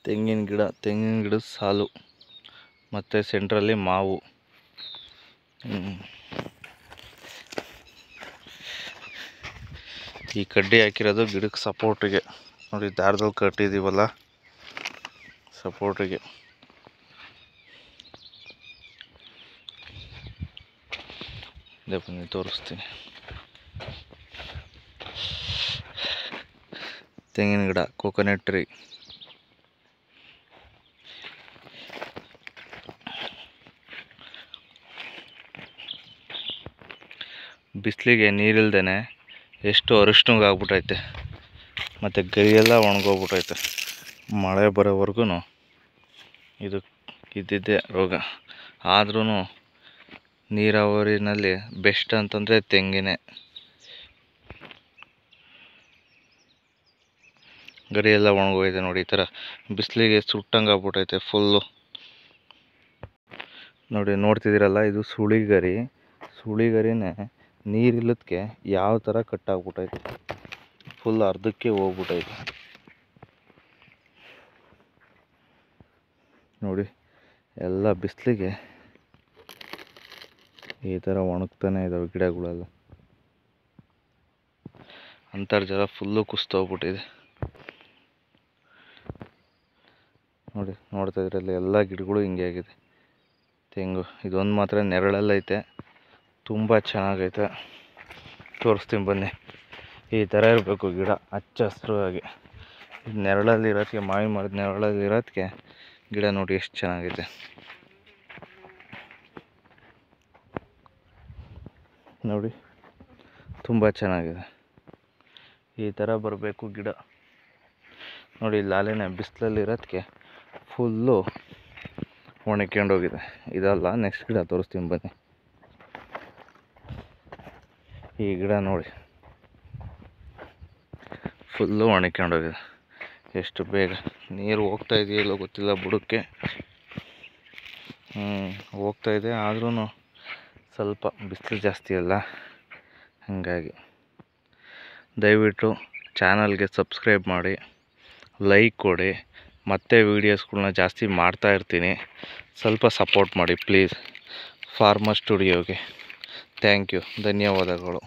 ತೆಂಗಿನ ಗಿಡದ ಸಾಲು ಮತ್ತು ಸೆಂಟ್ರಲ್ಲಿ ಮಾವು. ಈ ಕಡ್ಡಿ ಹಾಕಿರೋದು ಗಿಡಕ್ಕೆ ಸಪೋರ್ಟಿಗೆ ನೋಡಿ, ದಾರದಲ್ಲಿ ಕಟ್ಟಿದ್ದೀವಲ್ಲ ಸಪೋರ್ಟಿಗೆ. ಇದೇ ಬನ್ನಿ ತೋರಿಸ್ತೀನಿ. ತೆಂಗಿನ ಗಿಡ, ಕೋಕೋನಟ್ ಟ್ರೀ. ಬಿಸಿಲಿಗೆ ನೀರಿಲ್ದೇ ಎಷ್ಟು ಅರಿಶಿನಗಾಗ್ಬಿಟ್ಟೈತೆ, ಮತ್ತು ಗರಿಯೆಲ್ಲ ಒಣಗೋಗ್ಬಿಟ್ಟೈತೆ. ಮಳೆ ಬರೋವರೆಗೂ ಇದು ಇದ್ದಿದ್ದೇ ರೋಗ. ಆದ್ರೂ ನೀರಾವರಿನಲ್ಲಿ ಬೆಸ್ಟ್ ಅಂತಂದರೆ ತೆಂಗಿನೇ. ಗರಿಯೆಲ್ಲ ಒಣಗೋಗಿದೆ ನೋಡಿ, ಈ ಥರ ಬಿಸಿಲಿಗೆ ಸುಟ್ಟಂಗೆ ಆಗ್ಬಿಟ್ಟೈತೆ ಫುಲ್ಲು. ನೋಡಿ, ನೋಡ್ತಿದ್ದೀರಲ್ಲ, ಇದು ಸುಳಿಗರಿನೇ ನೀರಿಲ್ಲದಕ್ಕೆ ಯಾವ ಥರ ಕಟ್ಟಾಗ್ಬಿಟ್ಟೈತೆ, ಫುಲ್ ಅರ್ಧಕ್ಕೆ ಹೋಗ್ಬಿಟ್ಟೈತೆ ನೋಡಿ. ಎಲ್ಲ ಬಿಸಿಲಿಗೆ ಈ ಥರ ಒಣಗ್ತಾನೆ ಇದ್ದಾವೆ ಗಿಡಗಳೆಲ್ಲ. ಅಂತರ್ಜಲ ಫುಲ್ಲು ಕುಸ್ತೋಗ್ಬಿಟ್ಟಿದೆ ನೋಡಿ. ನೋಡ್ತಾ ಇದ್ರಲ್ಲಿ ಎಲ್ಲ ಗಿಡಗಳು ಹಿಂಗೆ ಆಗಿದೆ. ತೆಂಗು ಇದೊಂದು ಮಾತ್ರ ನೆರಳಲ್ಲೈತೆ, ತುಂಬ ಚೆನ್ನಾಗೈತೆ. ತೋರಿಸ್ತೀನಿ ಬನ್ನಿ. ಈ ಥರ ಇರಬೇಕು ಗಿಡ, ಹಚ್ಚ ಹಸಿರಾಗಿ. ನೆರಳಲ್ಲಿ ಇರೋದಕ್ಕೆ, ಮಾವಿನ ಮರದ ನೆರಳಲ್ಲಿ ಇರೋದಕ್ಕೆ ಗಿಡ ನೋಡಿ ಎಷ್ಟು ಚೆನ್ನಾಗೈತೆ. ನೋಡಿ, ತುಂಬ ಚೆನ್ನಾಗಿದೆ. ಈ ಥರ ಬರಬೇಕು ಗಿಡ ನೋಡಿ. ಲಾಲೆನೆ ಬಿಸಿಲಲ್ಲಿ ಇರೋದಕ್ಕೆ ಫುಲ್ಲು ಒಣಗ್ಕೊಂಡೋಗಿದೆ. ಇದಲ್ಲ, ನೆಕ್ಸ್ಟ್ ಗಿಡ ತೋರಿಸ್ತೀನಿ ಬನ್ನಿ. ಈ ಗಿಡ ನೋಡಿ, ಫುಲ್ಲು ಒಣಗ್ಕೊಂಡೋಗಿದೆ. ಎಷ್ಟು ಬೇಗ ನೀರು ಹೋಗ್ತಾ ಇದೆಯಲ್ಲೋ ಗೊತ್ತಿಲ್ಲ ಬುಡಕ್ಕೆ. ಹೋಗ್ತಾ ಇದೆ, ಆದ್ರೂ ಸ್ವಲ್ಪ ಬಿಸಿಲು ಜಾಸ್ತಿ ಅಲ್ಲ, ಹಾಗಾಗಿ. ದಯವಿಟ್ಟು ಚಾನಲ್ಗೆ ಸಬ್ಸ್ಕ್ರೈಬ್ ಮಾಡಿ, ಲೈಕ್ ಕೊಡಿ. ಮತ್ತೆ ವೀಡಿಯೋಸ್ಗಳನ್ನ ಜಾಸ್ತಿ ಮಾಡ್ತಾ ಇರ್ತೀನಿ, ಸ್ವಲ್ಪ ಸಪೋರ್ಟ್ ಮಾಡಿ ಪ್ಲೀಸ್. ಫಾರ್ಮರ್ ಸ್ಟುಡಿಯೋಗೆ ಥ್ಯಾಂಕ್ ಯು, ಧನ್ಯವಾದಗಳು.